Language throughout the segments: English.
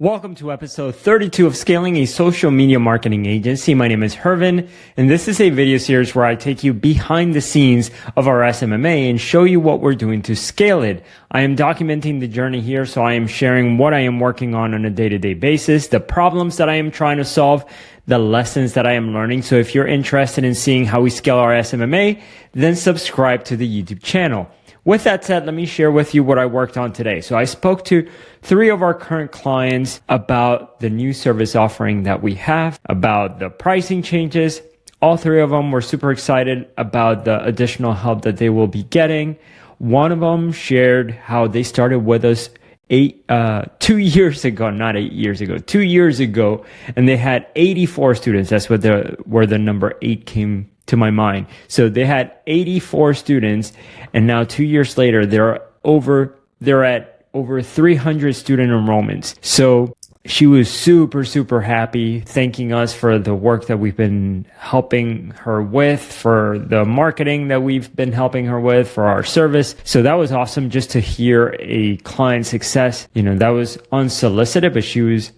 Welcome to episode 32 of Scaling a Social Media Marketing Agency. My name is Hervin, and this is a video series where I take you behind the scenes of our SMMA and show you what we're doing to scale it. I am documenting the journey here, so I am sharing what I am working on a day-to-day basis, the problems that I am trying to solve, the lessons that I am learning. So if you're interested in seeing how we scale our SMMA, then subscribe to the YouTube channel. With that said, let me share with you what I worked on today. So I spoke to 3 of our current clients about the new service offering that we have, about the pricing changes. All 3 of them were super excited about the additional help that they will be getting. One of them shared how they started with us 2 years ago, not 8 years ago, 2 years ago, and they had 84 students. That's what where the number 8 came to my mind. So they had 84 students, and now 2 years later, they're at over 300 student enrollments. So she was super happy, thanking us for the work that we've been helping her with, for the marketing that we've been helping her with, for our service. So that was awesome just to hear a client success. That was unsolicited, but she was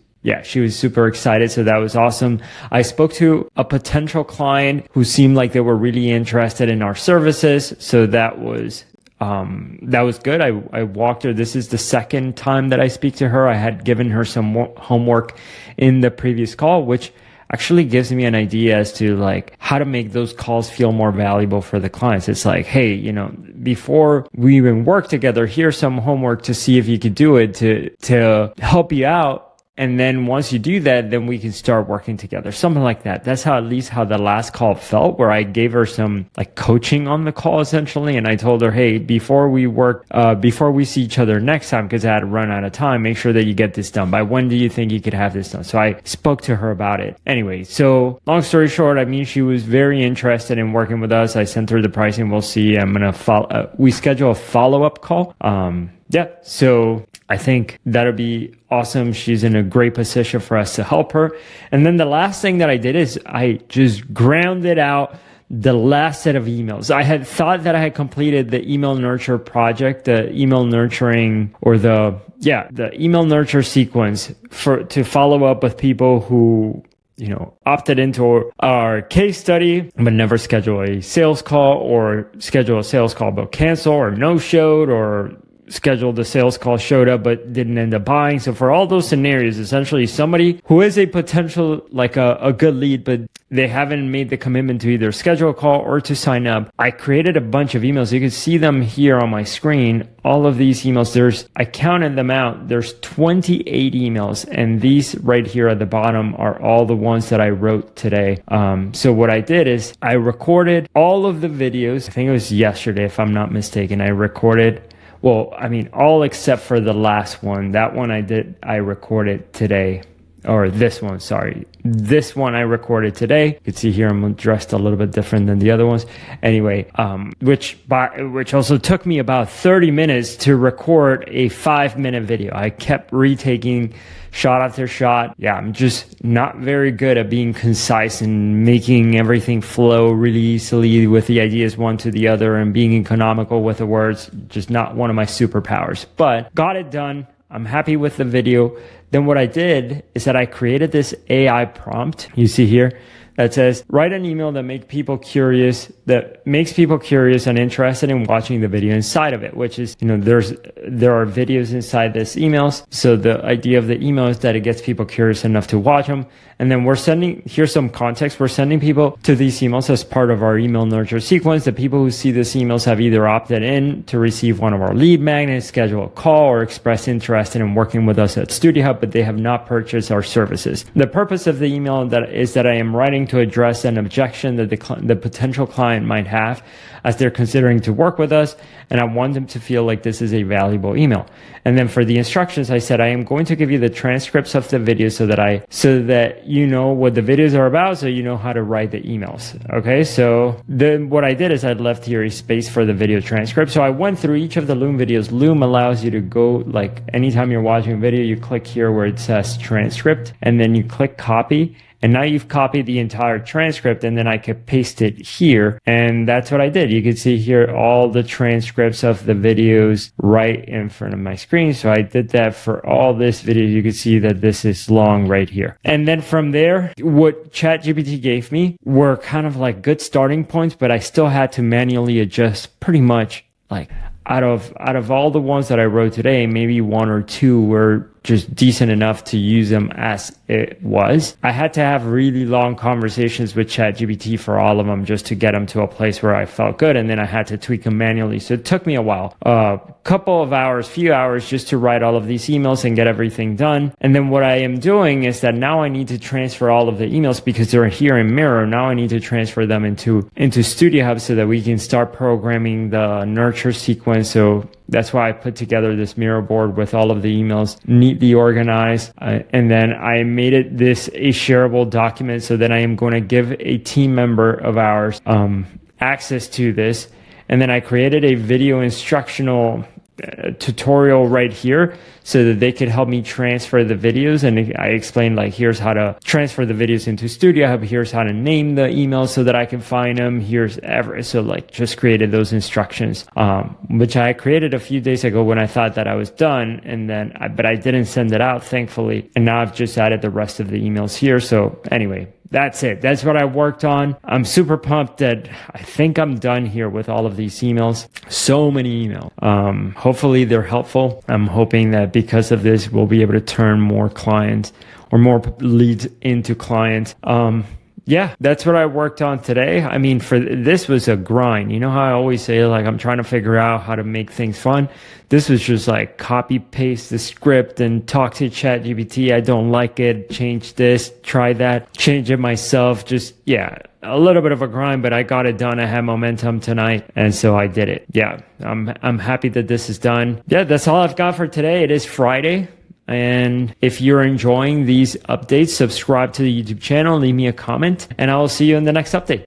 super excited. So that was awesome. I spoke to a potential client who seemed like they were really interested in our services. So that was good. I walked her. This is the second time that I speak to her. I had given her some homework in the previous call, which actually gives me an idea as to how to make those calls feel more valuable for the clients. It's like, hey, before we even work together, here's some homework to see if you could do it to help you out. And then once you do that, then we can start working together. Something like that. That's at least how the last call felt, where I gave her some coaching on the call essentially. And I told her, hey, before we see each other next time, because I had run out of time, make sure that you get this done. By when do you think you could have this done? So I spoke to her about it. Anyway, so long story short, she was very interested in working with us. I sent her the pricing. We'll see. We schedule a follow-up call. So I think that'll be awesome. She's in a great position for us to help her. And then the last thing that I did is I just grounded out the last set of emails. I had thought that I had completed the email nurture project, the email nurturing, or the email nurture sequence to follow up with people who opted into our case study, but never schedule a sales call, or schedule a sales call but cancel, or no-showed, or scheduled the sales call, showed up but didn't end up buying. So for all those scenarios, essentially somebody who is a potential a good lead, but they haven't made the commitment to either schedule a call or to sign up, I created a bunch of emails. You can see them here on my screen. All of these emails, I counted them out. There's 28 emails, and these right here at the bottom are all the ones that I wrote today. So what I did is I recorded all of the videos. I think it was yesterday, if I'm not mistaken. I recorded all except for the last one. That one I recorded today. Or this one, sorry. This one I recorded today. You can see here I'm dressed a little bit different than the other ones. Anyway, which also took me about 30 minutes to record a 5-minute video. I kept retaking shot after shot. I'm just not very good at being concise and making everything flow really easily with the ideas one to the other, and being economical with the words. Just not one of my superpowers, but got it done. I'm happy with the video. Then what I did is that I created this AI prompt you see here that says, write an email that makes people curious and interested in watching the video inside of it, which is, there are videos inside this emails. So the idea of the email is that it gets people curious enough to watch them. And then here's some context. We're sending people to these emails as part of our email nurture sequence. The people who see these emails have either opted in to receive one of our lead magnets, schedule a call, or express interest in working with us at Studio Hub, but they have not purchased our services. The purpose of the email is that I am writing to address an objection that the potential client might have as they're considering to work with us, and I want them to feel like this is a valuable email. And then for the instructions, I said I am going to give you the transcripts of the video so that you know what the videos are about, so you know how to write the emails. Okay, so then what I did is I left here a space for the video transcript. So I went through each of the Loom videos. Loom allows you to go, anytime you're watching a video, you click here where it says transcript, and then you click copy, And now you've copied the entire transcript, and then I could paste it here. And that's what I did. You can see here all the transcripts of the videos right in front of my screen. So I did that for all this video. You can see that this is long right here. And then from there, what ChatGPT gave me were kind of like good starting points, but I still had to manually adjust pretty much. Like out of all the ones that I wrote today, maybe one or two were just decent enough to use them as it was. I had to have really long conversations with ChatGPT for all of them just to get them to a place where I felt good. And then I had to tweak them manually. So it took me a while, few hours just to write all of these emails and get everything done. And then what I am doing is that now I need to transfer all of the emails because they're here in Miro. Now I need to transfer them into Studio Hub so that we can start programming the nurture sequence. So that's why I put together this Miro board with all of the emails neatly organized. And then I made it a shareable document so that I am going to give a team member of ours access to this. And then I created a video instructional tutorial right here so that they could help me transfer the videos. And I explained like, here's how to transfer the videos into Studio Hub. Here's how to name the emails so that I can find them. So like just created those instructions, which I created a few days ago when I thought that I was done. And then, but I didn't send it out, thankfully. And now I've just added the rest of the emails here. So anyway, that's it. That's what I worked on. I'm super pumped that I think I'm done here with all of these emails. So many emails. Hopefully they're helpful. I'm hoping that because of this, we'll be able to turn more clients or more leads into clients. Yeah, that's what I worked on today. I mean, this was a grind. You know how I always say, like, I'm trying to figure out how to make things fun. This was just like copy paste the script and talk to ChatGPT. I don't like it. Change this, try that, change it myself. Just, yeah, a little bit of a grind, but I got it done. I had momentum tonight, and so I did it. Yeah, I'm happy that this is done. Yeah, that's all I've got for today. It is Friday. And if you're enjoying these updates, subscribe to the YouTube channel, leave me a comment, and I will see you in the next update.